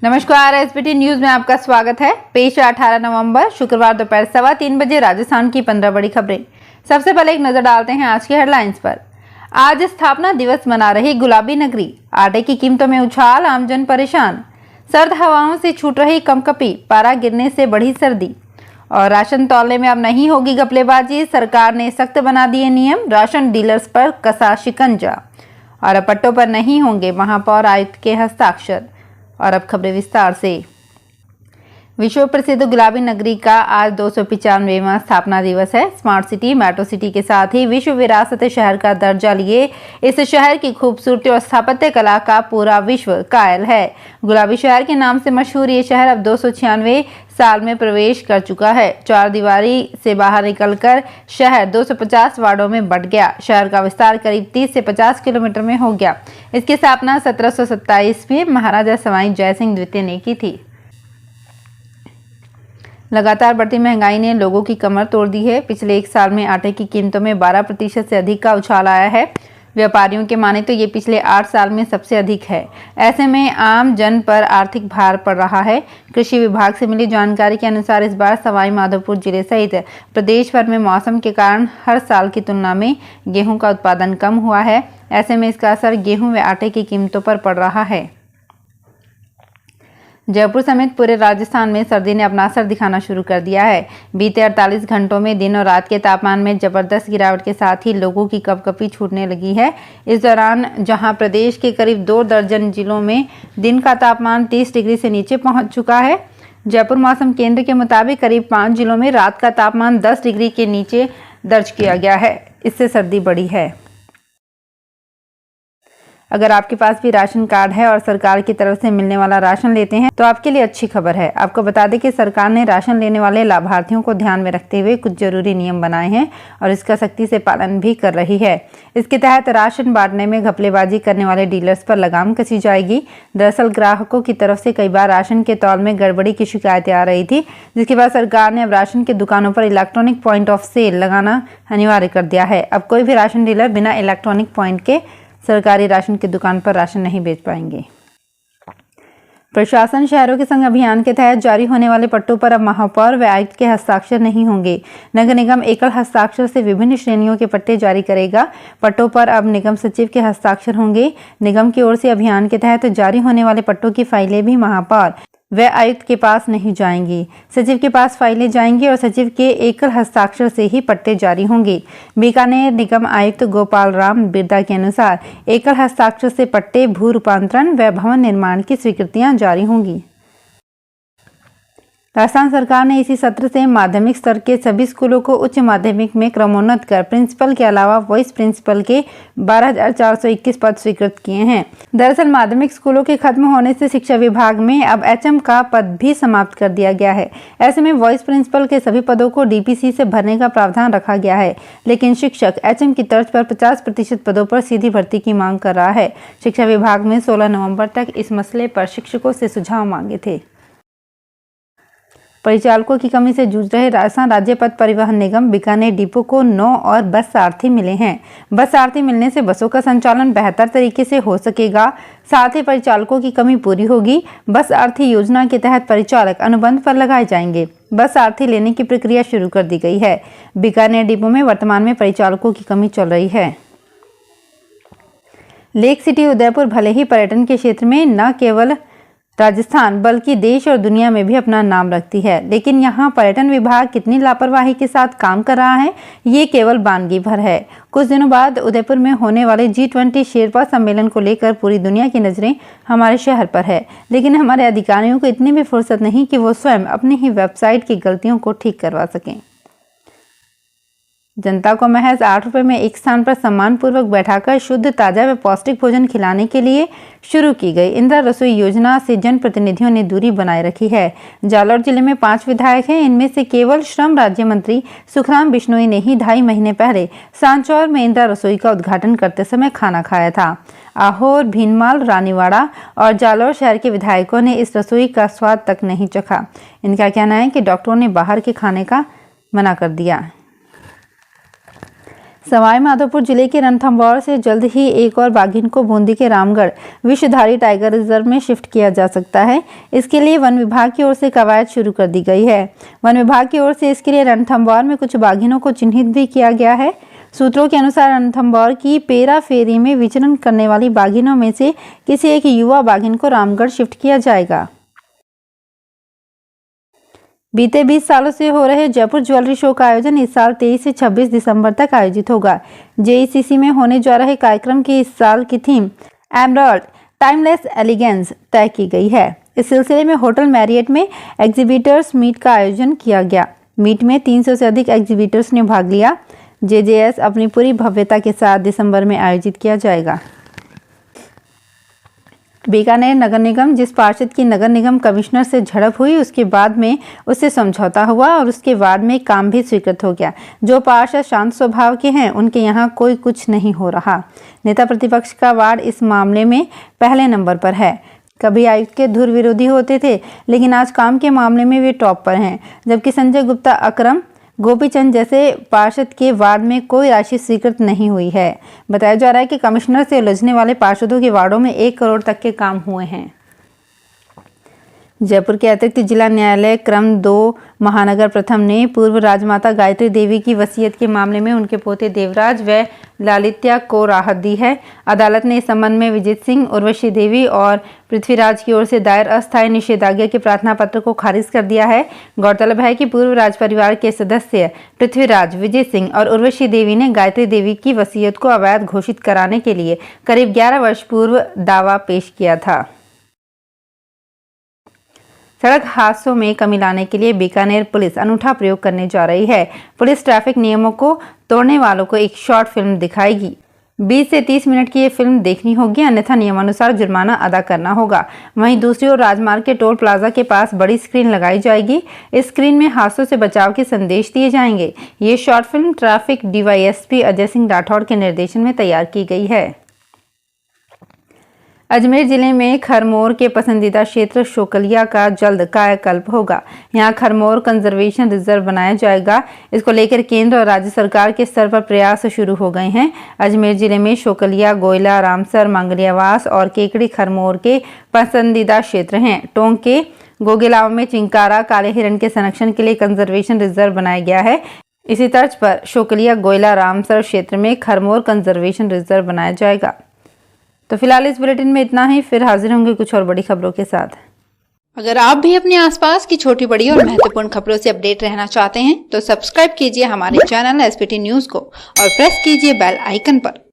नमस्कार, SBT news में आपका स्वागत है। पेश है 18 नवंबर शुक्रवार दोपहर 3:15 बजे राजस्थान की 15 बड़ी खबरें। सबसे पहले एक नजर डालते हैं आज की हेडलाइंस पर। आज स्थापना दिवस मना रही गुलाबी नगरी, आटे की कीमतों में उछाल, आमजन परेशान। सर्द हवाओं से छूट रही कंपकपी, पारा गिरने से बढ़ी सर्दी। और राशन तौलने में अब नहीं होगी घपलेबाजी, सरकार ने सख्त बना दिए नियम, राशन डीलर्स पर कसा शिकंजा। और अब पट्टों पर नहीं होंगे महापौर आयुक्त के हस्ताक्षर। और अब खबरें विस्तार से। विश्व प्रसिद्ध गुलाबी नगरी का आज 295वां स्थापना दिवस है। स्मार्ट सिटी, मेट्रो सिटी के साथ ही विश्व विरासत शहर का दर्जा लिए इस शहर की खूबसूरती और स्थापत्य कला का पूरा विश्व कायल है। गुलाबी शहर के नाम से मशहूर ये शहर अब 296 साल में प्रवेश कर चुका है। चार दीवारी से बाहर निकलकर शहर 250 वार्डों में बंट गया। शहर का विस्तार करीब 30 से 50 किलोमीटर में हो गया। इसकी स्थापना 1727 में महाराजा सवाई जयसिंह द्वितीय ने की थी। लगातार बढ़ती महंगाई ने लोगों की कमर तोड़ दी है। पिछले एक साल में आटे की कीमतों में 12% से अधिक का उछाल आया है। व्यापारियों के माने तो ये पिछले 8 साल में सबसे अधिक है। ऐसे में आम जन पर आर्थिक भार पड़ रहा है। कृषि विभाग से मिली जानकारी के अनुसार इस बार सवाई माधोपुर जिले सहित प्रदेश भर में मौसम के कारण हर साल की तुलना में गेहूं का उत्पादन कम हुआ है। ऐसे में इसका असर गेहूं व आटे की कीमतों पर पड़ रहा है। जयपुर समेत पूरे राजस्थान में सर्दी ने अपना असर दिखाना शुरू कर दिया है। बीते 48 घंटों में दिन और रात के तापमान में जबरदस्त गिरावट के साथ ही लोगों की कपकपी छूटने लगी है। इस दौरान जहां प्रदेश के करीब 2 दर्जन जिलों में दिन का तापमान 30 डिग्री से नीचे पहुंच चुका है। जयपुर मौसम केंद्र के मुताबिक करीब 5 जिलों में रात का तापमान 10 डिग्री के नीचे दर्ज किया गया है। इससे सर्दी बढ़ी है। अगर आपके पास भी राशन कार्ड है और सरकार की तरफ से मिलने वाला राशन लेते हैं तो आपके लिए अच्छी खबर है। आपको बता दें कि सरकार ने राशन लेने वाले लाभार्थियों को ध्यान में रखते हुए कुछ जरूरी नियम बनाए हैं और इसका सख्ती से पालन भी कर रही है। इसके तहत राशन बांटने में घपलेबाजी करने वाले डीलर्स पर लगाम कसी जाएगी। दरअसल ग्राहकों की तरफ से कई बार राशन के तौल में गड़बड़ी की शिकायतें आ रही थी, जिसके बाद सरकार ने अब राशन की दुकानों पर इलेक्ट्रॉनिक पॉइंट ऑफ सेल लगाना अनिवार्य कर दिया है। अब कोई भी राशन डीलर बिना इलेक्ट्रॉनिक पॉइंट के सरकारी राशन की दुकान पर राशन नहीं बेच पाएंगे। प्रशासन शहरों के संग अभियान के तहत जारी होने वाले पट्टों पर अब महापौर व आयुक्त के हस्ताक्षर नहीं होंगे। नगर निगम एकल हस्ताक्षर से विभिन्न श्रेणियों के पट्टे जारी करेगा। पट्टों पर अब निगम सचिव के हस्ताक्षर होंगे। निगम की ओर से अभियान के तहत जारी होने वाले पट्टों की फाइलें भी महापौर वे आयुक्त के पास नहीं जाएंगी, सचिव के पास फाइलें जाएंगी और सचिव के एकल हस्ताक्षर से ही पट्टे जारी होंगे। बीकानेर निगम आयुक्त गोपाल राम बिरदा के अनुसार एकल हस्ताक्षर से पट्टे, भू रूपांतरण व भवन निर्माण की स्वीकृतियां जारी होंगी। राजस्थान सरकार ने इसी सत्र से माध्यमिक स्तर के सभी स्कूलों को उच्च माध्यमिक में क्रमोन्नत कर प्रिंसिपल के अलावा वाइस प्रिंसिपल के 12,421 पद स्वीकृत किए हैं। दरअसल माध्यमिक स्कूलों के खत्म होने से शिक्षा विभाग में अब एचएम का पद भी समाप्त कर दिया गया है। ऐसे में वाइस प्रिंसिपल के सभी पदों को डीपीसी से भरने का प्रावधान रखा गया है, लेकिन शिक्षक एचएम की तर्ज पर 50% पदों पर सीधी भर्ती की मांग कर रहा है। शिक्षा विभाग में 16 नवम्बर तक इस मसले पर शिक्षकों से सुझाव मांगे थे। परिचालकों की कमी से जूझ रहे राजस्थान राज्य पथ परिवहन निगम बीकानेर डिपो को 9 और बस सारथी मिले हैं। बस सारथी मिलने से बसों का संचालन बेहतर तरीके से हो सकेगा, साथ ही परिचालकों की कमी पूरी होगी। बस सारथी योजना के तहत परिचालक अनुबंध पर लगाए जाएंगे। बस सारथी लेने की प्रक्रिया शुरू कर दी गई है। बीकानेर डिपो में वर्तमान में परिचालकों की कमी चल रही है। लेक सिटी उदयपुर भले ही पर्यटन के क्षेत्र में न केवल राजस्थान बल्कि देश और दुनिया में भी अपना नाम रखती है, लेकिन यहाँ पर्यटन विभाग कितनी लापरवाही के साथ काम कर रहा है ये केवल वानगी भर है। कुछ दिनों बाद उदयपुर में होने वाले G20 शेरपा सम्मेलन को लेकर पूरी दुनिया की नज़रें हमारे शहर पर है, लेकिन हमारे अधिकारियों को इतनी भी फुर्सत नहीं कि वो स्वयं अपनी ही वेबसाइट की गलतियों को ठीक करवा सकें। जनता को महज 8 रुपये में एक स्थान पर सम्मानपूर्वक बैठाकर शुद्ध, ताजा व पौष्टिक भोजन खिलाने के लिए शुरू की गई इंदिरा रसोई योजना से जनप्रतिनिधियों ने दूरी बनाए रखी है। जालौर जिले में 5 विधायक हैं। इनमें से केवल श्रम राज्य मंत्री सुखराम बिश्नोई ने ही 2.5 महीने पहले सांचौर में इंदिरा रसोई का उद्घाटन करते समय खाना खाया था। आहोर, भीनमाल, रानीवाड़ा और जालौर शहर के विधायकों ने इस रसोई का स्वाद तक नहीं चखा। इनका कहना है कि डॉक्टरों ने बाहर के खाने का मना कर दिया। सवाई माधोपुर जिले के रणथंभौर से जल्द ही एक और बाघिन को बूंदी के रामगढ़ विषधारी टाइगर रिजर्व में शिफ्ट किया जा सकता है। इसके लिए वन विभाग की ओर से कवायद शुरू कर दी गई है। वन विभाग की ओर से इसके लिए रणथंभौर में कुछ बाघिनों को चिन्हित भी किया गया है। सूत्रों के अनुसार रणथंभौर की पेरा फेरी में विचरण करने वाली बाघिनों में से किसी एक युवा बाघिन को रामगढ़ शिफ्ट किया जाएगा। बीते 20 सालों से हो रहे जयपुर ज्वेलरी शो का आयोजन इस साल 23 से 26 दिसंबर तक आयोजित होगा। जेईसीसी में होने जा रहे कार्यक्रम की इस साल की थीम एमराल्ड टाइमलेस एलिगेंस तय की गई है। इस सिलसिले में होटल मैरियट में एग्जीबिटर्स मीट का आयोजन किया गया। मीट में 300 से अधिक एग्जीबिटर्स ने भाग लिया। जेजेएस अपनी पूरी भव्यता के साथ दिसंबर में आयोजित किया जाएगा। बीकानेर नगर निगम जिस पार्षद की नगर निगम कमिश्नर से झड़प हुई, उसके बाद में उससे समझौता हुआ और उसके बाद में काम भी स्वीकृत हो गया। जो पार्षद शांत स्वभाव के हैं, उनके यहाँ कोई कुछ नहीं हो रहा। नेता प्रतिपक्ष का वार्ड इस मामले में पहले नंबर पर है। कभी आयुक्त के धुर विरोधी होते थे, लेकिन आज काम के मामले में वे टॉप पर हैं। जबकि संजय गुप्ता, अकरम गोपीचंद जैसे पार्षद के वार्ड में कोई राशि स्वीकृत नहीं हुई है। बताया जा रहा है कि कमिश्नर से उलझने वाले पार्षदों के वार्डों में 1 करोड़ तक के काम हुए हैं। जयपुर के अतिरिक्त जिला न्यायालय क्रम 2 महानगर प्रथम ने पूर्व राजमाता गायत्री देवी की वसीयत के मामले में उनके पोते देवराज व लालित्या को राहत दी है। अदालत ने इस संबंध में विजित सिंह, उर्वशी देवी और पृथ्वीराज की ओर से दायर अस्थायी निषेधाज्ञा के प्रार्थना पत्र को खारिज कर दिया है। गौरतलब है कि पूर्व राज परिवार के सदस्य पृथ्वीराज, विजय सिंह और उर्वशी देवी ने गायत्री देवी की वसीयत को अवैध घोषित कराने के लिए करीब 11 वर्ष पूर्व दावा पेश किया था। सड़क हादसों में कमी लाने के लिए बीकानेर पुलिस अनूठा प्रयोग करने जा रही है। पुलिस ट्रैफिक नियमों को तोड़ने वालों को एक शॉर्ट फिल्म दिखाएगी। 20 से 30 मिनट की ये फिल्म देखनी होगी, अन्यथा नियमानुसार जुर्माना अदा करना होगा। वहीं दूसरी ओर राजमार्ग के टोल प्लाजा के पास बड़ी स्क्रीन लगाई जाएगी। इस स्क्रीन में हादसों से बचाव के संदेश दिए जाएंगे। ये short film traffic DYSP Ajay Singh Rathore के निर्देशन में तैयार की गई है। अजमेर जिले में खरमोर के पसंदीदा क्षेत्र शोकलिया का जल्द कायाकल्प होगा। यहां खरमोर कंजर्वेशन रिजर्व बनाया जाएगा। इसको लेकर केंद्र और राज्य सरकार के स्तर पर प्रयास शुरू हो गए हैं। अजमेर जिले में शोकलिया, गोयला, रामसर, मंगलियावास और केकड़ी खरमोर के पसंदीदा क्षेत्र हैं। टोंक के गोगेलाव में चिंकारा काले हिरण के संरक्षण के लिए कंजर्वेशन रिजर्व बनाया गया है। इसी तर्ज पर शोकलिया, गोयला, रामसर क्षेत्र में खरमोर कंजर्वेशन रिजर्व बनाया जाएगा। तो फिलहाल इस बुलेटिन में इतना ही, फिर हाजिर होंगे कुछ और बड़ी खबरों के साथ। अगर आप भी अपने आसपास की छोटी बड़ी और महत्वपूर्ण खबरों से अपडेट रहना चाहते हैं तो सब्सक्राइब कीजिए हमारे चैनल एसपीटी न्यूज को और प्रेस कीजिए बेल आइकन पर।